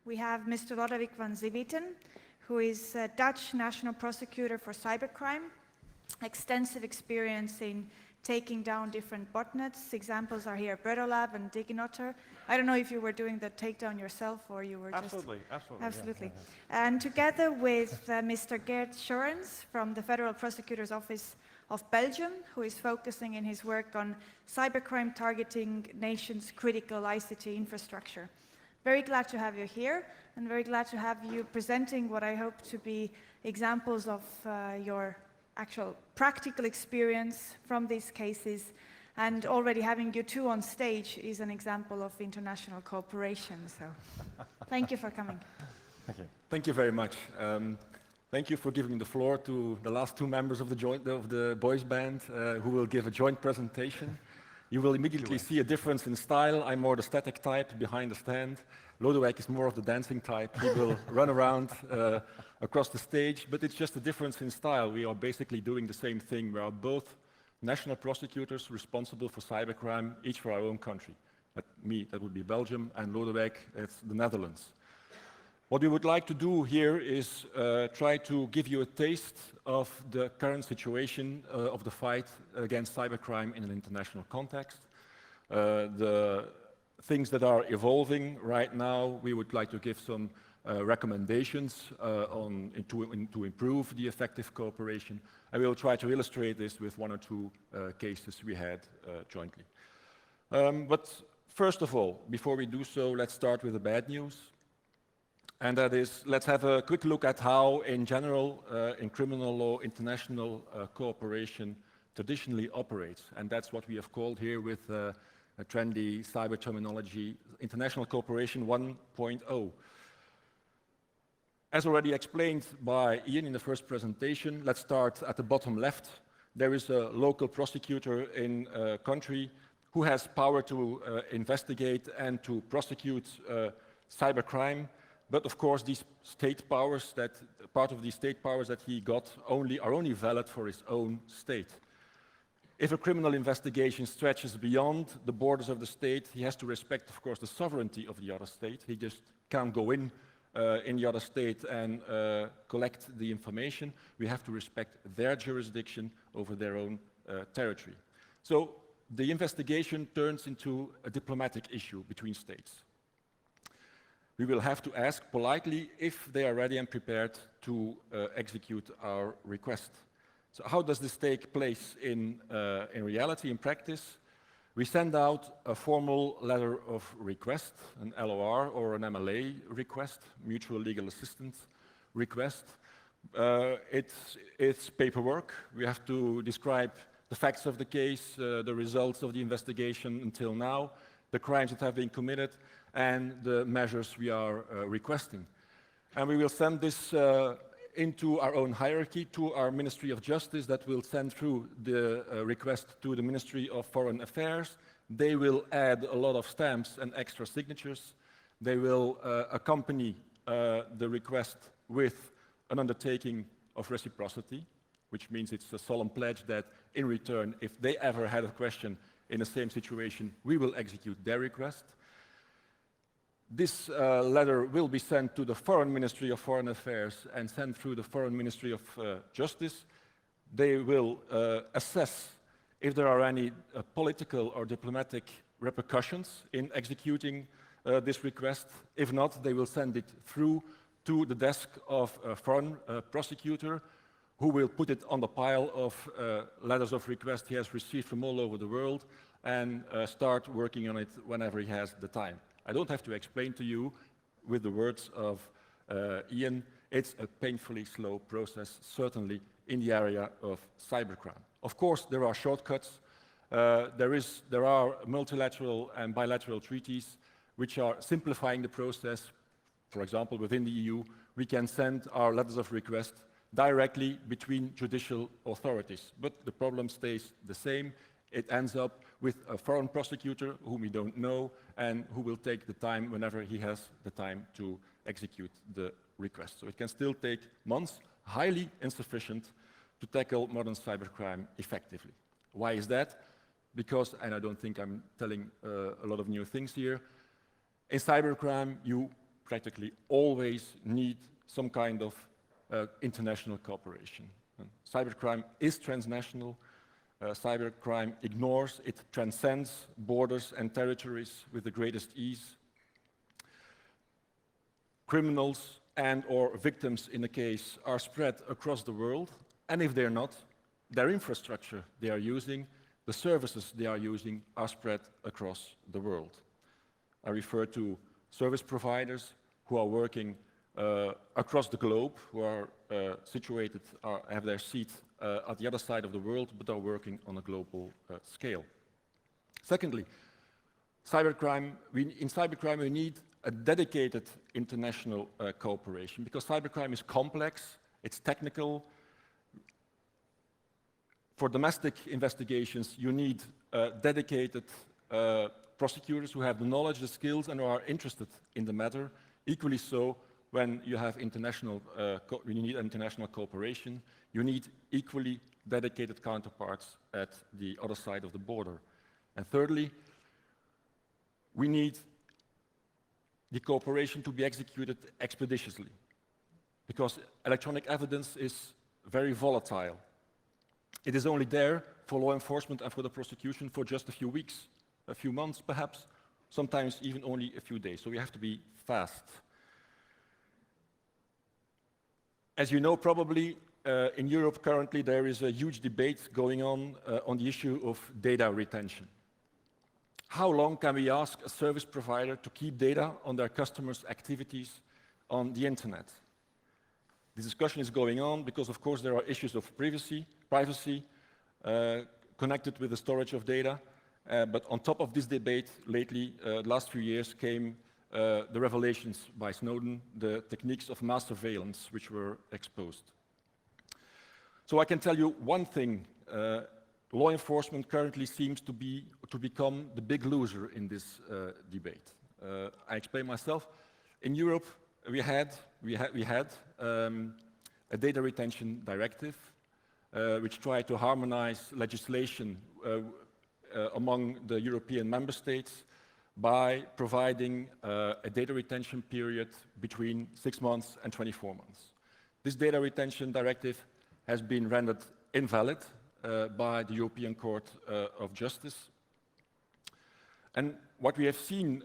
we have Mr. Lodewijk van Zwieten, who is a Dutch national prosecutor for cybercrime, extensive experience in taking down different botnets. Examples are here, Bredolab and Diginotter. I don't know if you were doing the takedown yourself or you were Absolutely. Absolutely. Yeah. And together with Mr. Geert Schorens from the Federal Prosecutor's Office of Belgium, who is focusing in his work on cybercrime targeting nations' critical ICT infrastructure. Very glad to have you here, and very glad to have you presenting what I hope to be examples of your actual practical experience from these cases, and already having you two on stage is an example of international cooperation. So thank you for coming. Thank you. Thank you very much. Thank you for giving the floor to the last two members of the boys band who will give a joint presentation. You will immediately see a difference in style. I'm more the static type behind the stand. Lodewijk is more of the dancing type. He will run around across the stage, but it's just a difference in style. We are basically doing the same thing. We are both national prosecutors responsible for cybercrime, each for our own country. That would be Belgium, and Lodewijk, it's the Netherlands. What we would like to do here is try to give you a taste of the current situation of the fight against cybercrime in an international context. The things that are evolving right now, we would like to give some recommendations to improve the effective cooperation, and we will try to illustrate this with one or two cases we had jointly. But first of all, before we do so, let's start with the bad news. And that is, let's have a quick look at how, in general, in criminal law, international cooperation traditionally operates. And that's what we have called here with a trendy cyber terminology, International Cooperation 1.0. As already explained by Ian in the first presentation, let's start at the bottom left. There is a local prosecutor in a country who has power to investigate and to prosecute cybercrime. But of course, these state powers, part of these state powers that he got are only valid for his own state. If a criminal investigation stretches beyond the borders of the state, he has to respect, of course, the sovereignty of the other state. He just can't go in the other state and collect the information. We have to respect their jurisdiction over their own territory. So the investigation turns into a diplomatic issue between states. We will have to ask politely if they are ready and prepared to execute our request. So how does this take place in reality, in practice? We send out a formal letter of request, an LOR or an MLA request, mutual legal assistance request. It's paperwork. We have to describe the facts of the case, the results of the investigation until now, the crimes that have been committed, and the measures we are requesting. And we will send this into our own hierarchy to our Ministry of Justice that will send through the request to the Ministry of Foreign Affairs. They will add a lot of stamps and extra signatures. They will accompany the request with an undertaking of reciprocity, which means it's a solemn pledge that in return, if they ever had a question in the same situation, we will execute their request. This letter will be sent to the Foreign Ministry of Foreign Affairs and sent through the Foreign Ministry of Justice. They will assess if there are any political or diplomatic repercussions in executing this request. If not, they will send it through to the desk of a foreign prosecutor who will put it on the pile of letters of request he has received from all over the world and start working on it whenever he has the time. I don't have to explain to you, with the words of Ian, it's a painfully slow process, certainly in the area of cybercrime. Of course, there are shortcuts. There are multilateral and bilateral treaties which are simplifying the process. For example, within the EU, we can send our letters of request directly between judicial authorities. But the problem stays the same. It ends up with a foreign prosecutor whom we don't know and who will take the time whenever he has the time to execute the request. So it can still take months, highly insufficient to tackle modern cybercrime effectively. Why is that? Because, and I don't think I'm telling a lot of new things here, in cybercrime you practically always need some kind of international cooperation. Cybercrime is transnational. Cybercrime ignores, it transcends borders and territories with the greatest ease. Criminals and/or victims in a case are spread across the world, and if they're not, their infrastructure they are using, the services they are using are spread across the world. I refer to service providers who are working across the globe, who are situated, have their seat at the other side of the world, but are working on a global scale. Secondly, in cybercrime we need a dedicated international cooperation, because cybercrime is complex, it's technical. For domestic investigations, you need dedicated prosecutors who have the knowledge, the skills, and who are interested in the matter. Equally so, when you have you need international cooperation, you need equally dedicated counterparts at the other side of the border. And thirdly, we need the cooperation to be executed expeditiously, because electronic evidence is very volatile. It is only there for law enforcement and for the prosecution for just a few weeks, a few months perhaps, sometimes even only a few days, so we have to be fast. As you know probably, in Europe currently there is a huge debate going on the issue of data retention. How long can we ask a service provider to keep data on their customers' activities on the internet? This discussion is going on because, of course, there are issues of privacy connected with the storage of data. But on top of this debate, lately, last few years, came the revelations by Snowden, the techniques of mass surveillance which were exposed. So I can tell you one thing. Law enforcement currently seems to become the big loser in this debate. I explain myself. In Europe, we had a data retention directive, which tried to harmonize legislation among the European member states by providing a data retention period between 6 months and 24 months. This data retention directive has been rendered invalid by the European Court of Justice. And what we have seen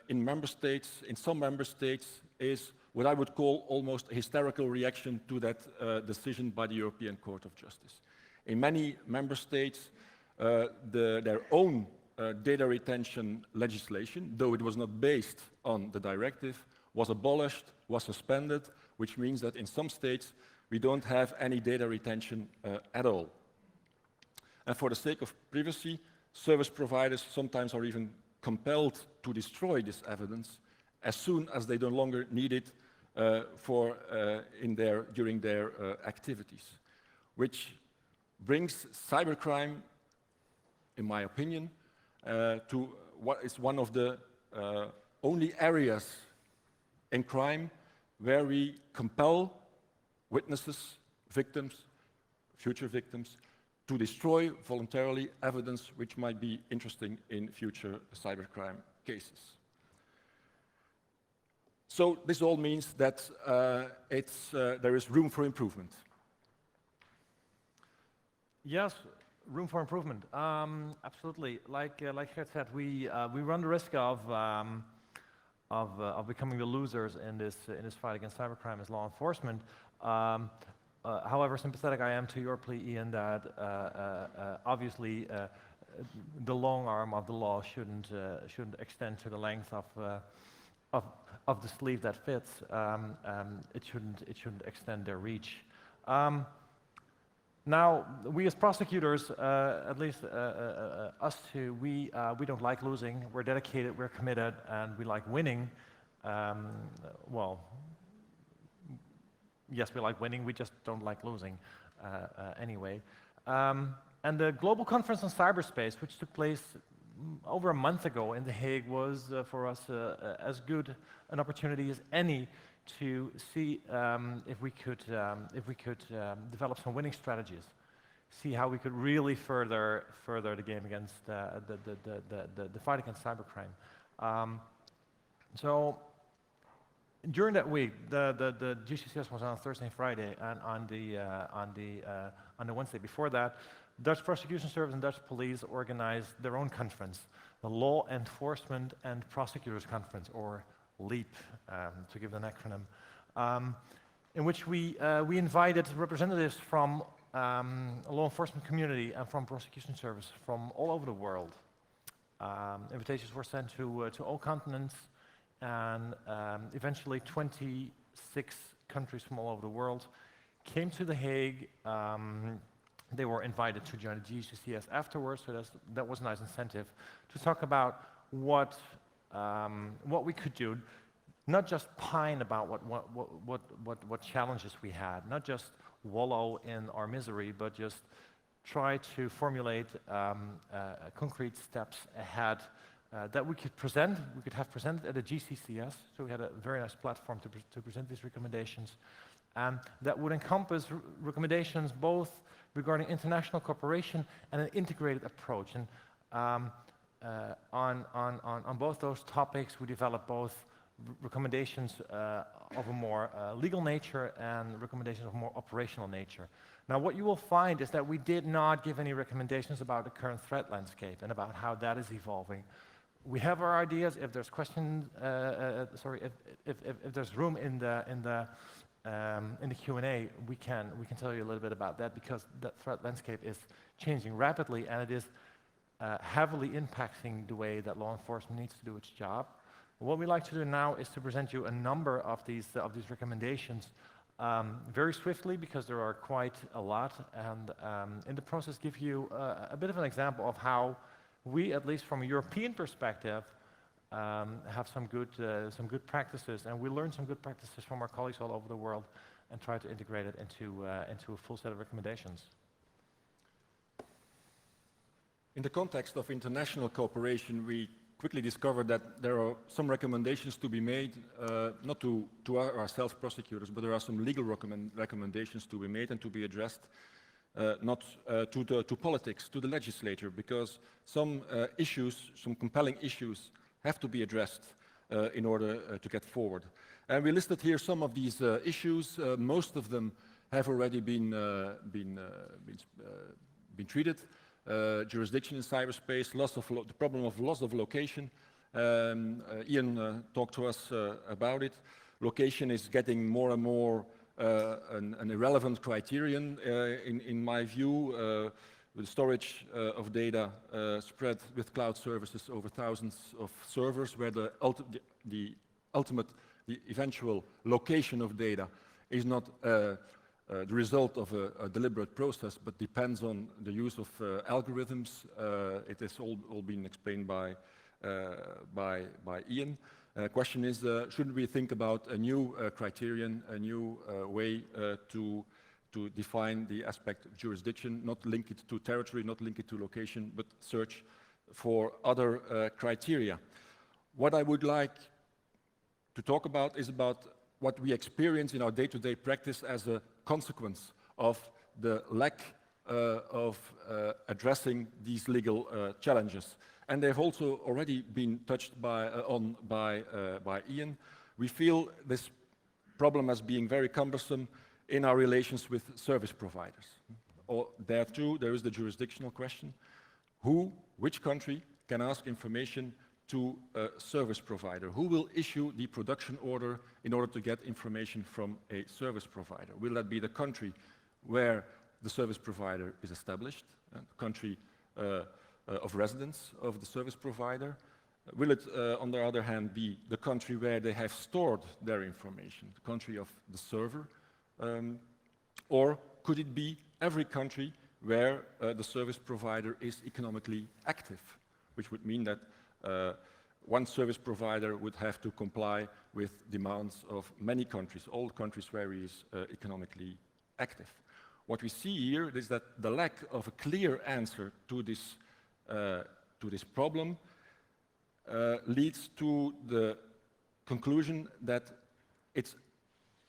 in some member states, is what I would call almost a hysterical reaction to that decision by the European Court of Justice. In many member states, their own data retention legislation, though it was not based on the directive, was abolished, was suspended, which means that in some states we don't have any data retention at all. And for the sake of privacy, service providers sometimes are even compelled to destroy this evidence as soon as they no longer need it during their activities, which brings cybercrime, in my opinion, to what is one of the only areas in crime where we compel witnesses, victims, future victims, to destroy voluntarily evidence which might be interesting in future cybercrime cases. So this all means that there is room for improvement. Yes, room for improvement. Absolutely. Like Gert said, we run the risk of becoming the losers in this fight against cybercrime as law enforcement. However sympathetic I am to your plea, Ian, that obviously the long arm of the law shouldn't extend to the length of the sleeve that fits. It shouldn't extend their reach. Now, we as prosecutors, at least us two, we don't like losing. We're dedicated, we're committed, and we like winning. Well, yes, we like winning, we just don't like losing anyway. And the Global Conference on Cyberspace, which took place over a month ago in The Hague, was for us as good an opportunity as any to see if we could develop some winning strategies, see how we could really further the game against the fight against cybercrime. So during that week, the GCCS was on Thursday and Friday, and on the Wednesday before that, Dutch Prosecution Service and Dutch Police organized their own conference, the Law Enforcement and Prosecutors Conference, or LEAP, to give an acronym, in which we invited representatives from a law enforcement community and from prosecution service from all over the world. Invitations were sent to all continents, and eventually 26 countries from all over the world came to The Hague. They were invited to join the GCCS afterwards, so that was a nice incentive to talk about what we could do, not just pine about what challenges we had, not just wallow in our misery, but just try to formulate concrete steps ahead that we could present. We could have presented at the GCCS, so we had a very nice platform to present these recommendations, and that would encompass recommendations both regarding international cooperation and an integrated approach. And on both those topics, we developed both recommendations of a more legal nature and recommendations of a more operational nature. Now, what you will find is that we did not give any recommendations about the current threat landscape and about how that is evolving. We have our ideas. If there's questions, if there's room in the Q&A, we can tell you a little bit about that, because the threat landscape is changing rapidly, and it is heavily impacting the way that law enforcement needs to do its job. What we like to do now is to present you a number of these recommendations very swiftly, because there are quite a lot, and in the process give you a bit of an example of how we, at least from a European perspective, have some good practices, and we learn some good practices from our colleagues all over the world and try to integrate it into a full set of recommendations. In the context of international cooperation, we quickly discovered that there are some recommendations to be made, not to ourselves prosecutors, but there are some legal recommendations to be made and to be addressed, not to politics, to the legislature, because some issues, some compelling issues, have to be addressed in order to get forward. And we listed here some of these issues. Most of them have already been treated. Jurisdiction in cyberspace, the problem of loss of location. Ian talked to us about it. Location is getting more and more an irrelevant criterion, in my view. With storage of data spread with cloud services over thousands of servers, where the eventual location of data is not the result of a deliberate process, but depends on the use of algorithms. It has all been explained by Ian. Question is, shouldn't we think about a new criterion, a new way to define the aspect of jurisdiction, not link it to territory, not link it to location, but search for other criteria. What I would like to talk about is about what we experience in our day-to-day practice as a consequence of the lack of addressing these legal challenges. And they've also already been touched on by Ian. We feel this problem as being very cumbersome in our relations with service providers. There too, there is the jurisdictional question. Which country can ask information to a service provider? Who will issue the production order in order to get information from a service provider? Will that be the country where the service provider is established, the country of residence of the service provider? Will it, on the other hand, be the country where they have stored their information, the country of the server? Or could it be every country where the service provider is economically active, which would mean that one service provider would have to comply with demands of many countries, all countries where he is economically active. What we see here is that the lack of a clear answer to this problem leads to the conclusion that it's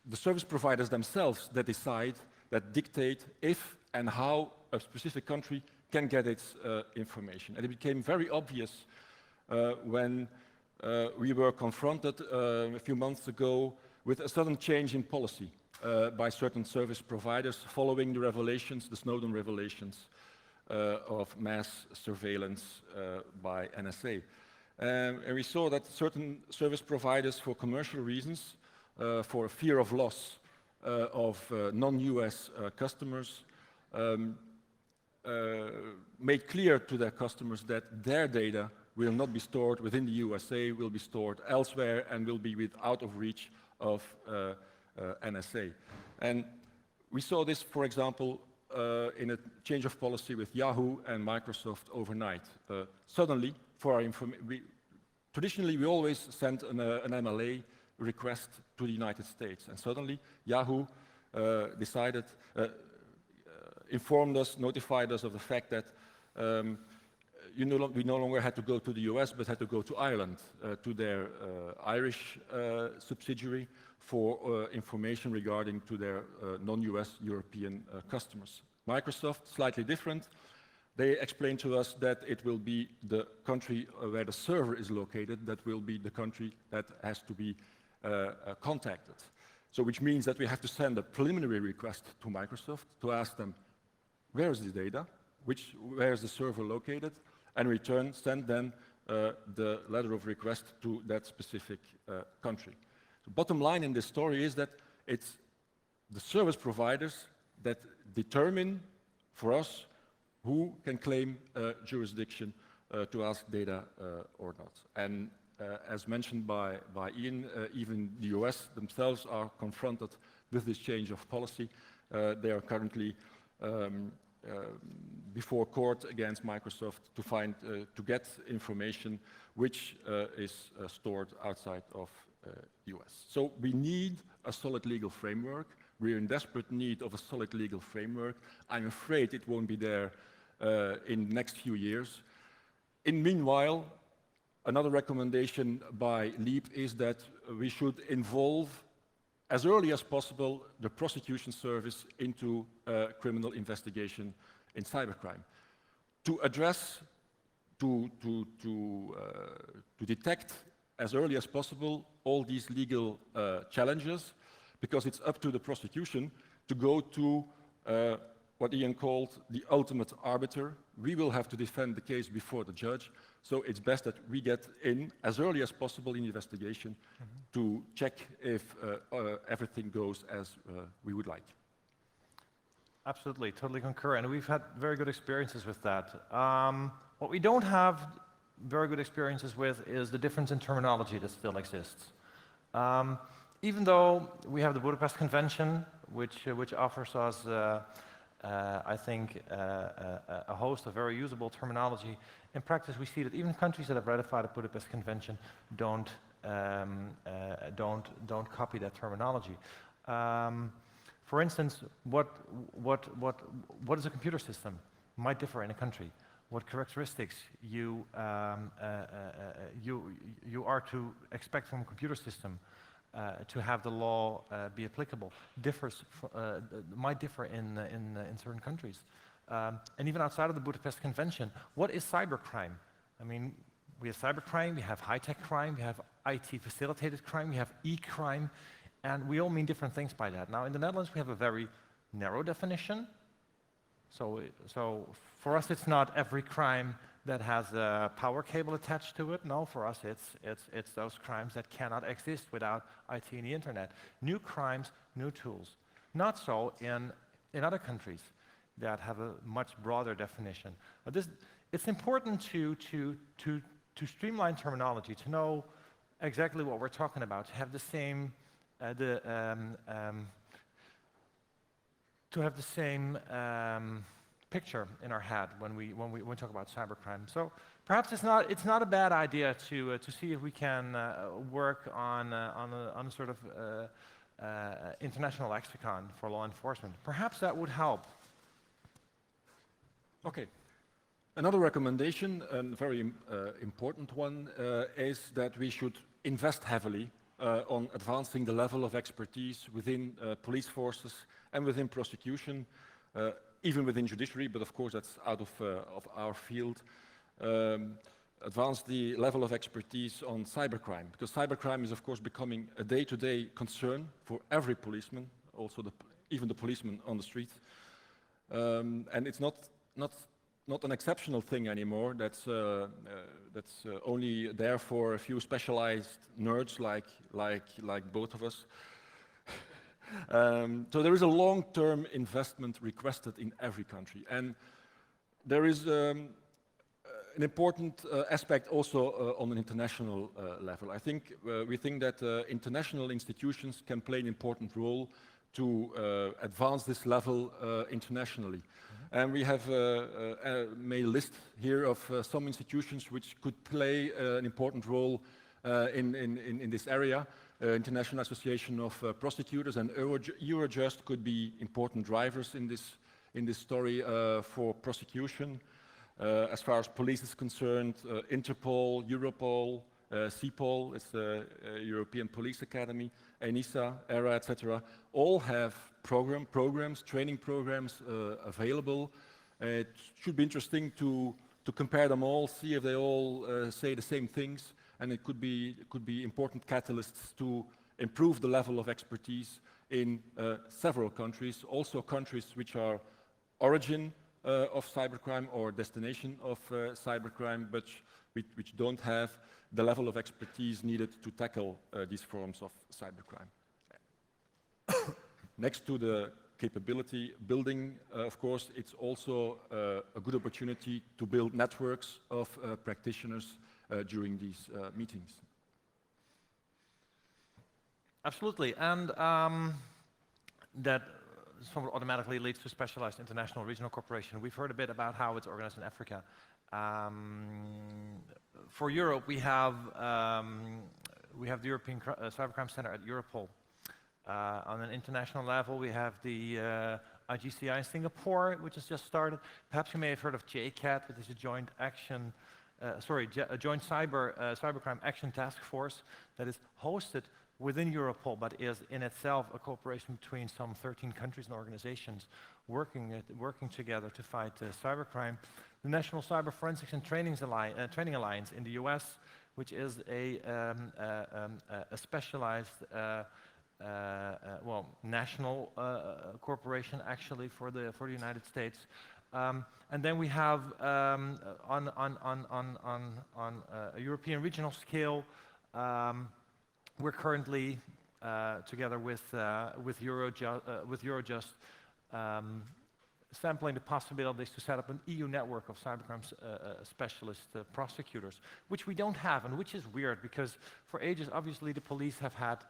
the service providers themselves that decide, that dictate if and how a specific country can get its information. And it became very obvious when we were confronted a few months ago with a sudden change in policy by certain service providers following the revelations, the Snowden revelations of mass surveillance by NSA. And we saw that certain service providers, for commercial reasons, for fear of loss of non-US customers, made clear to their customers that their data will not be stored within the USA, will be stored elsewhere, and will be out of reach of NSA. And we saw this, for example, in a change of policy with Yahoo and Microsoft overnight. Suddenly, for our information, traditionally we always sent an MLA request to the United States, and suddenly Yahoo decided, informed us, notified us of the fact that we no longer had to go to the US, but had to go to Ireland, to their Irish subsidiary for information regarding to their non-US European customers. Microsoft, slightly different. They explained to us that it will be the country where the server is located that will be the country that has to be contacted. So which means that we have to send a preliminary request to Microsoft to ask them, where is the data? Where is the server located? And in return, send then the letter of request to that specific country. The bottom line in this story is that it's the service providers that determine for us who can claim jurisdiction to ask data or not. And as mentioned by Ian, even the US themselves are confronted with this change of policy. They are currently before court against Microsoft to get information which is stored outside of US. So we need a solid legal framework. We're in desperate need of a solid legal framework. I'm afraid it won't be there in the next few years. In meanwhile, another recommendation by LEAP is that we should involve as early as possible the prosecution service into criminal investigation in cybercrime to address, to detect as early as possible all these legal challenges, because it's up to the prosecution to go to what Ian called the ultimate arbiter. We will have to defend the case before the judge, so it's best that we get in as early as possible in the investigation to check if everything goes as we would like. Absolutely, totally concur, and we've had very good experiences with that. What we don't have very good experiences with is the difference in terminology that still exists. Even though we have the Budapest Convention, which offers us, I think, a host of very usable terminology, in practice we see that even countries that have ratified the Budapest Convention don't copy that terminology. For instance, what is a computer system might differ in a country. What characteristics you are to expect from a computer system to have the law be applicable might differ in certain countries. And even outside of the Budapest Convention, what is cybercrime? I mean, we have cybercrime, we have high-tech crime, we have IT-facilitated crime, we have e-crime, and we all mean different things by that. Now, in the Netherlands, we have a very narrow definition. So for us, it's not every crime that has a power cable attached to it. No, for us, it's those crimes that cannot exist without IT and the internet. New crimes, new tools. Not so in other countries that have a much broader definition. But it's important to streamline terminology, to know exactly what we're talking about, to have the same picture in our head when we talk about cybercrime. So perhaps it's not a bad idea to see if we can work on a sort of international lexicon for law enforcement. Perhaps that would help. Okay. Another recommendation, a very important one, is that we should invest heavily on advancing the level of expertise within police forces and within prosecution, even within judiciary, but of course that's out of our field. advance the level of expertise on cybercrime, because cybercrime is of course becoming a day-to-day concern for every policeman, also even the policeman on the street. And it's not an exceptional thing anymore that's only there for a few specialized nerds like both of us. So there is a long-term investment requested in every country, and there is an important aspect also on an international level. I think we think that international institutions can play an important role to advance this level internationally. Mm-hmm. And we have made a list here of some institutions which could play an important role in this area. International Association of Prosecutors and Eurojust could be important drivers in this story for prosecution. As far as police is concerned, Interpol, Europol, CPOL, it's the European Police Academy, ENISA, ERA, etc., all have programs, training programs available. It should be interesting to compare them all, see if they all say the same things, and it could be important catalysts to improve the level of expertise in several countries, also countries which are origin of cybercrime or destination of cybercrime, but which don't have the level of expertise needed to tackle these forms of cybercrime. Next to the capability building, of course, it's also a good opportunity to build networks of practitioners during these meetings. Absolutely, and that somewhat automatically leads to specialized international regional cooperation. We've heard a bit about how it's organized in Africa. For Europe, we have the European Cybercrime Center at Europol. On an international level, we have the IGCI in Singapore, which has just started. Perhaps you may have heard of JCAT, which is a joint action, a joint cybercrime action task force that is hosted within Europol, but is in itself a cooperation between some 13 countries and organizations working together to fight cybercrime. The National Cyber Forensics and Training Alliance in the US, which is a specialized national corporation actually for the United States. And then we have on a European regional scale, we're currently together with Eurojust sampling the possibilities to set up an EU network of cybercrime specialist prosecutors, which we don't have, and which is weird because for ages, obviously, the police have had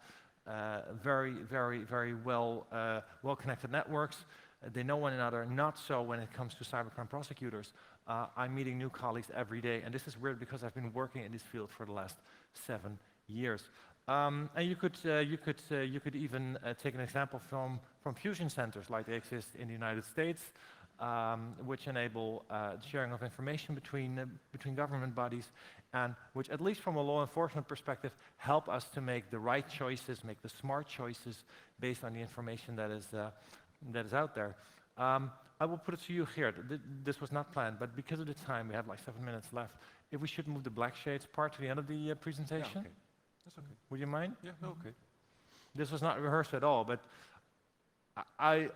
very well-connected networks. They know one another, not so when it comes to cybercrime prosecutors. I'm meeting new colleagues every day, and this is weird because I've been working in this field for the last 7 years. And you could even take an example from fusion centers like they exist in the United States, which enable sharing of information between government bodies, and which, at least from a law enforcement perspective, help us to make the right choices, make the smart choices based on the information that is out there. I will put it to you here. This was not planned, but because of the time, we have like 7 minutes left. If we should move the black shades part to the end of the presentation. Yeah, okay. That's okay. Would you mind? Yeah, no, okay. This was not rehearsed at all, but I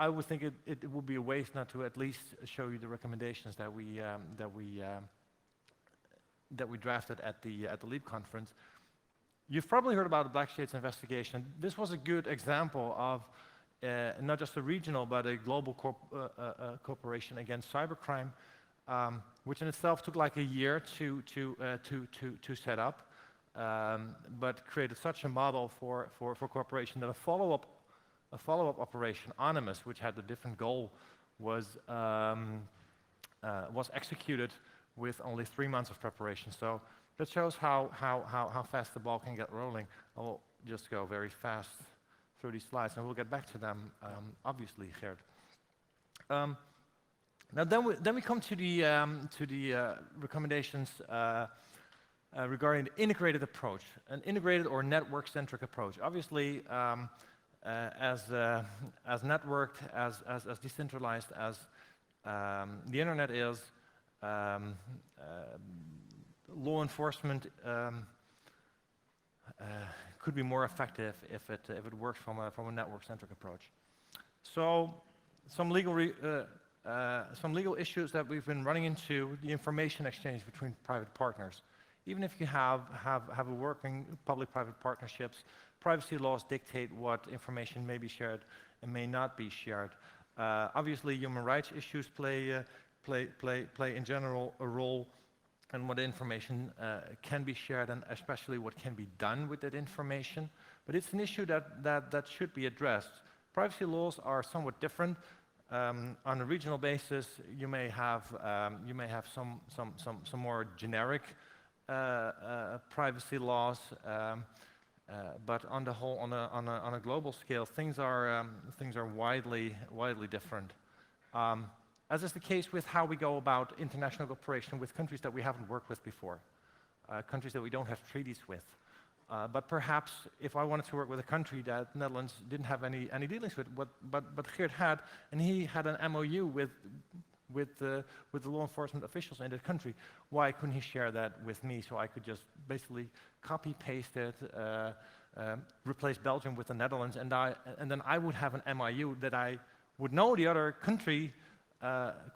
would think it would be a waste not to at least show you the recommendations that we drafted at the LEAP conference. You've probably heard about the Black Shades investigation. This was a good example of not just a regional but a global cooperation against cybercrime, which in itself took like a year to set up. But created such a model for cooperation that a follow-up operation, Animus, which had a different goal, was executed with only 3 months of preparation. So that shows how fast the ball can get rolling. I'll just go very fast through these slides, and we'll get back to them, obviously, Gert. Now then we come to the recommendations regarding the integrated approach, an integrated or network-centric approach. Obviously, as networked, as decentralized as the internet is, law enforcement could be more effective if it works from a network-centric approach. So some legal issues that we've been running into: the information exchange between private partners. Even if you have a working public-private partnerships, privacy laws dictate what information may be shared and may not be shared. Obviously, human rights issues play in general a role in what information can be shared, and especially what can be done with that information. But it's an issue that should be addressed. Privacy laws are somewhat different. On a regional basis, you may have some more generic privacy laws, but on the whole, on a global scale, things are widely different. As is the case with how we go about international cooperation with countries that we haven't worked with before, countries that we don't have treaties with. But perhaps if I wanted to work with a country that the Netherlands didn't have any dealings with, but Geert had, and he had an MOU with the law enforcement officials in that country, why couldn't he share that with me, so I could just basically copy-paste it, replace Belgium with the Netherlands, and then I would have an MOU that I would know the other country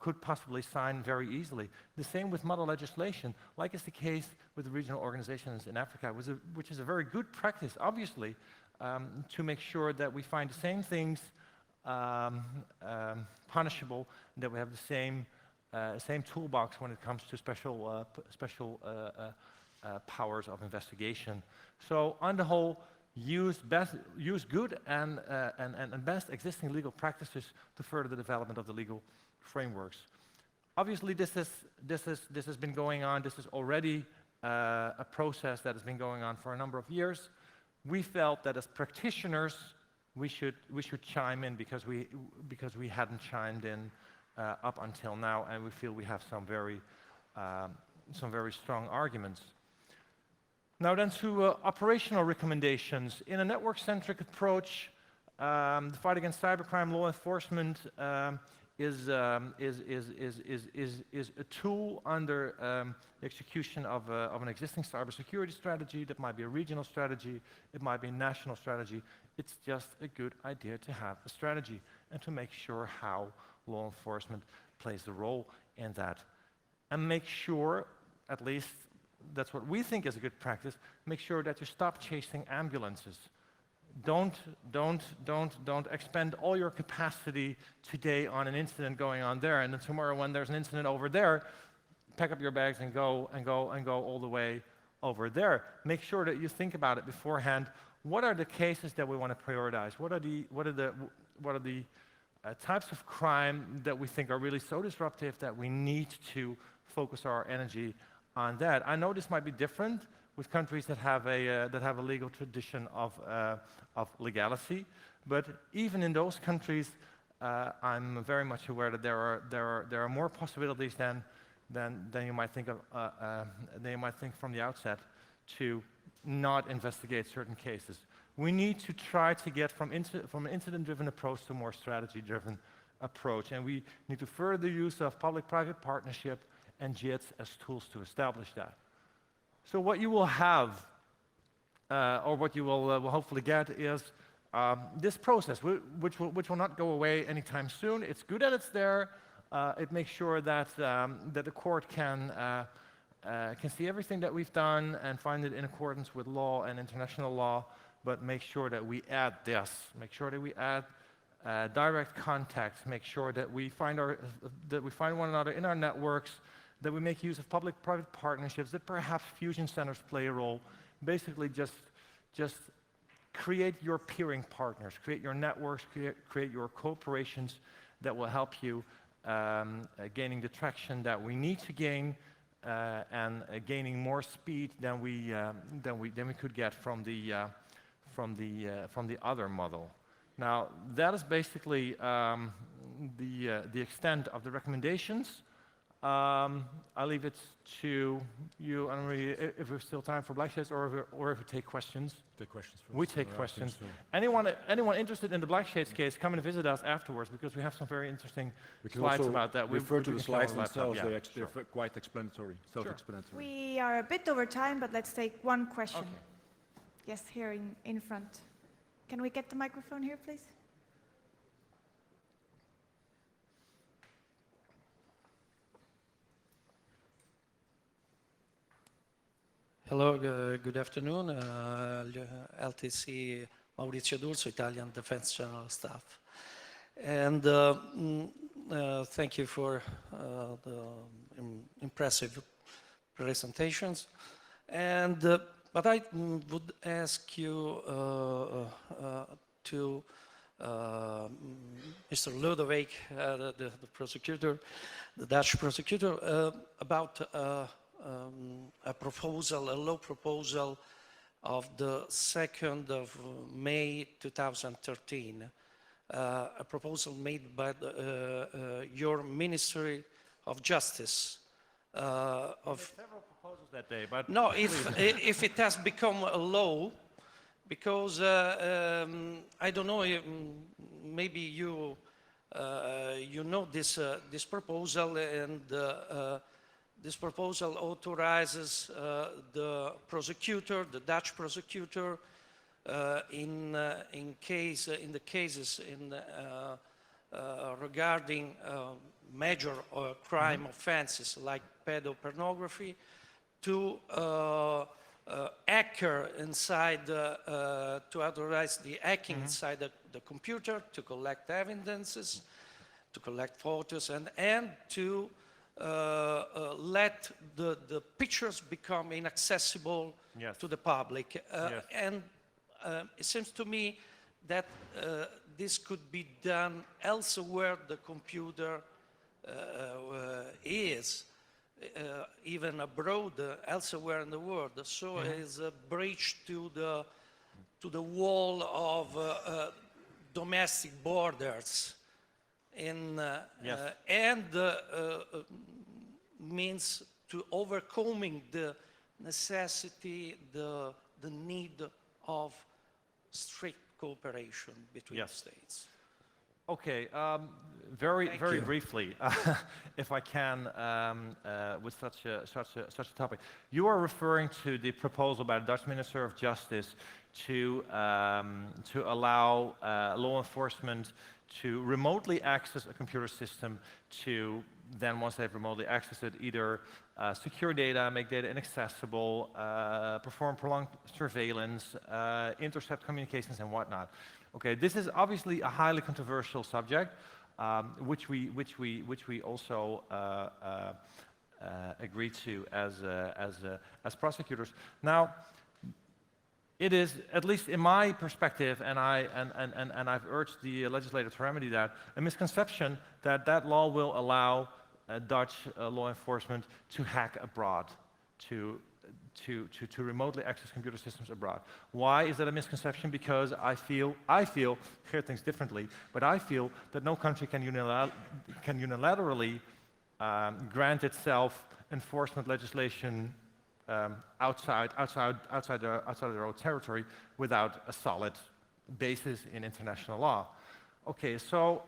could possibly sign very easily. The same with model legislation, like is the case with the regional organizations in Africa, which is a very good practice, obviously, to make sure that we find the same things punishable, and that we have the same toolbox when it comes to special powers of investigation. So on the whole, use good and best existing legal practices to further the development of the legal frameworks. Obviously, this has been going on. This is already a process that has been going on for a number of years. We felt that as practitioners, we should chime in because we hadn't chimed in up until now, and we feel we have some very strong arguments. Now then to operational recommendations. In a network-centric approach, the fight against cybercrime, law enforcement is a tool under the execution of an existing cybersecurity strategy. That might be a regional strategy, it might be a national strategy. It's just a good idea to have a strategy and to make sure how law enforcement plays a role in that. And make sure, at least that's what we think is a good practice, make sure that you stop chasing ambulances. Don't expend all your capacity today on an incident going on there, and then tomorrow when there's an incident over there, pack up your bags and go all the way over there. Make sure that you think about it beforehand. What are the cases that we want to prioritize? What are the types of crime that we think are really so disruptive that we need to focus our energy on that? I know this might be different with countries that have a legal tradition of legality, but even in those countries, I'm very much aware that there are more possibilities than you might think from the outset to not investigate certain cases. We need to try to get from an incident-driven approach to a more strategy-driven approach, and we need to further the use of public-private partnership and JITs as tools to establish that. So what you will have, or what you will hopefully get, is this process, which will not go away anytime soon. It's good that it's there. It makes sure that the court can see everything that we've done and find it in accordance with law and international law, but make sure that we add this. Make sure that we add direct contacts. Make sure that we find one another in our networks, that we make use of public-private partnerships, that perhaps fusion centers play a role. Basically, just create your peering partners, create your networks, create your cooperations that will help you gaining the traction that we need to gain, and gaining more speed than we could get from the other model. Now, that is basically the extent of the recommendations. I'll leave it to you, Anne-Marie, if there's still time for black shades, or if we take questions. Take questions first. We take questions. Anyone interested in the black shades case, come and visit us afterwards, because we have some very interesting slides about that. We refer to the slides themselves. Yeah, they're quite explanatory, self-explanatory. We are a bit over time, but let's take one question. Okay. Yes, here in front. Can we get the microphone here, please? Hello, good afternoon. LTC Maurizio D'Urso, Italian Defense General Staff. And thank you for the impressive presentations. And but I would ask you to Mr. Lodewijk, the prosecutor, the Dutch prosecutor, about a proposal, a law proposal of the 2nd of May 2013, a proposal made by your Ministry of Justice. Several proposals that day, but no, if it has become a law, because I don't know, maybe you know this proposal, and this proposal authorizes the prosecutor, the Dutch prosecutor, in the cases regarding major crime offenses like pedopornography, to hacker inside, to authorize the hacking inside the computer, to collect evidences, to collect photos, and to let the pictures become inaccessible to the public. And it seems to me that this could be done elsewhere the computer is, even abroad, elsewhere in the world. So it's a breach to the wall of domestic borders. And means to overcoming the necessity, the need of strict cooperation between states. Okay, very briefly, if I can, with such a topic. You are referring to the proposal by the Dutch Minister of Justice to allow law enforcement to remotely access a computer system, to then, once they've remotely accessed it, either secure data, make data inaccessible, perform prolonged surveillance, intercept communications and whatnot. Okay, this is obviously a highly controversial subject, which we also agree to as prosecutors. Now, it is, at least in my perspective, and I've urged the legislator to remedy that, a misconception that that law will allow Dutch law enforcement to hack abroad, to remotely access computer systems abroad. Why is that a misconception? Because I feel, hear things differently, but I feel that no country can unilaterally grant itself enforcement legislation outside their own territory without a solid basis in international law. Okay, so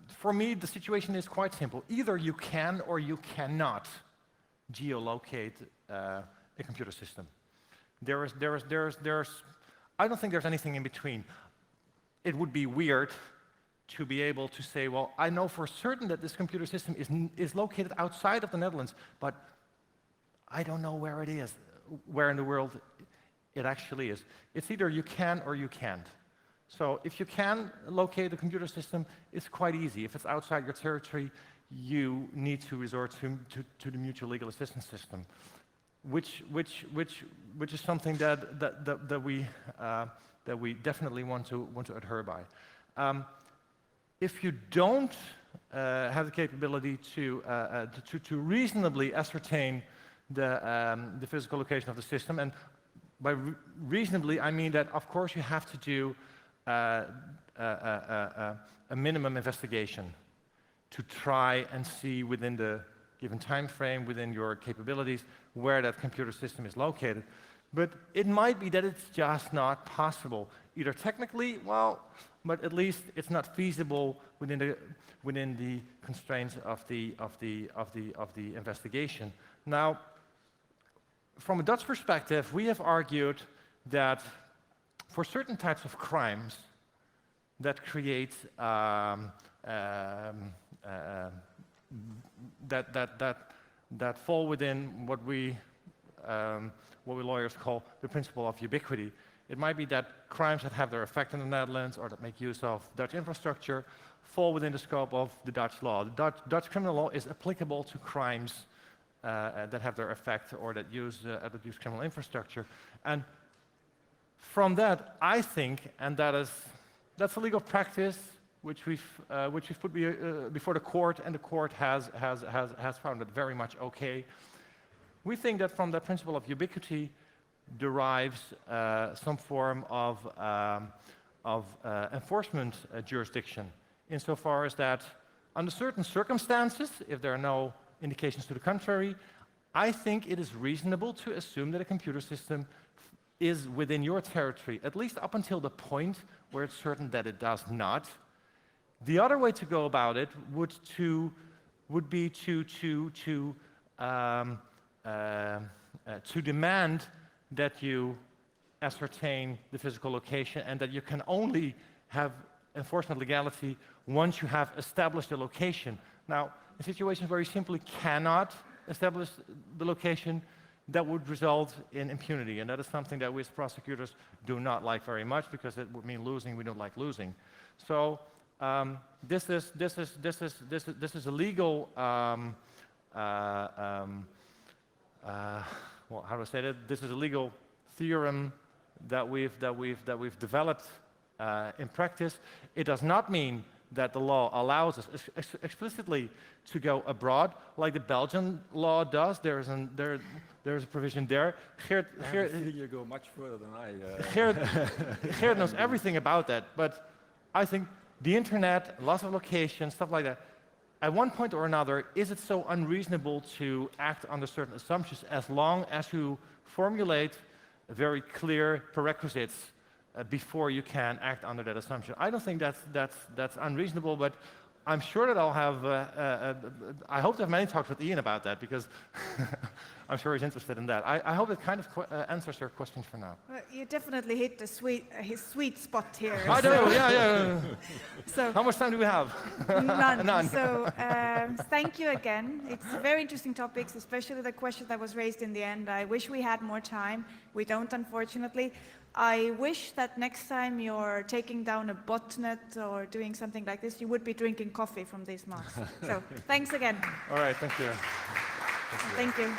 for me, the situation is quite simple. Either you can or you cannot geolocate a computer system. I don't think there's anything in between. It would be weird to be able to say, well, I know for certain that this computer system is located outside of the Netherlands, but I don't know where it is, where in the world it actually is. It's either you can or you can't. So if you can locate a computer system, it's quite easy. If it's outside your territory, you need to resort to the mutual legal assistance system, which is something that we definitely want to adhere by. If you don't have the capability to reasonably ascertain the physical location of the system, and by reasonably I mean that of course you have to do a minimum investigation. to try and see within the given time frame, within your capabilities, where that computer system is located. But it might be that it's just not possible, either technically, well, but at least it's not feasible within the constraints of the investigation. Now, from a Dutch perspective, we have argued that for certain types of crimes that create that fall within what we lawyers call the principle of ubiquity. It might be that crimes that have their effect in the Netherlands or that make use of Dutch infrastructure fall within the scope of the Dutch law. The Dutch criminal law is applicable to crimes that have their effect or that use criminal infrastructure. And from that, I think, and that's a legal practice which we've put before the court, and the court has found it very much okay. We think that from that principle of ubiquity derives some form of enforcement jurisdiction, insofar as that under certain circumstances, if there are no indications to the contrary, I think it is reasonable to assume that a computer system is within your territory, at least up until the point where it's certain that it does not. The other way to go about it would be to demand that you ascertain the physical location, and that you can only have enforcement legality once you have established the location. Now, in situations where you simply cannot establish the location, that would result in impunity, and that is something that we as prosecutors do not like very much, because it would mean losing. We don't like losing. So this is a legal well, how do I say that? This is a legal theorem that we've developed in practice. It does not mean that the law allows us explicitly to go abroad, like the Belgian law does. There's a provision there. Geert, you go much further than I. Geert knows everything about that, but I think the internet, loss of location, stuff like that, at one point or another, is it so unreasonable to act under certain assumptions as long as you formulate very clear prerequisites before you can act under that assumption? I don't think that's unreasonable, but I'm sure that I'll have, I hope to have many talks with Ian about that, because I'm sure he's interested in that. I hope it kind of answers your question for now. Well, you definitely hit the his sweet spot here. I do, yeah. So how much time do we have? None. So thank you again. It's very interesting topics, especially the question that was raised in the end. I wish we had more time. We don't, unfortunately. I wish that next time you're taking down a botnet or doing something like this, you would be drinking coffee from these mugs. So thanks again. All right, thank you. Thank you.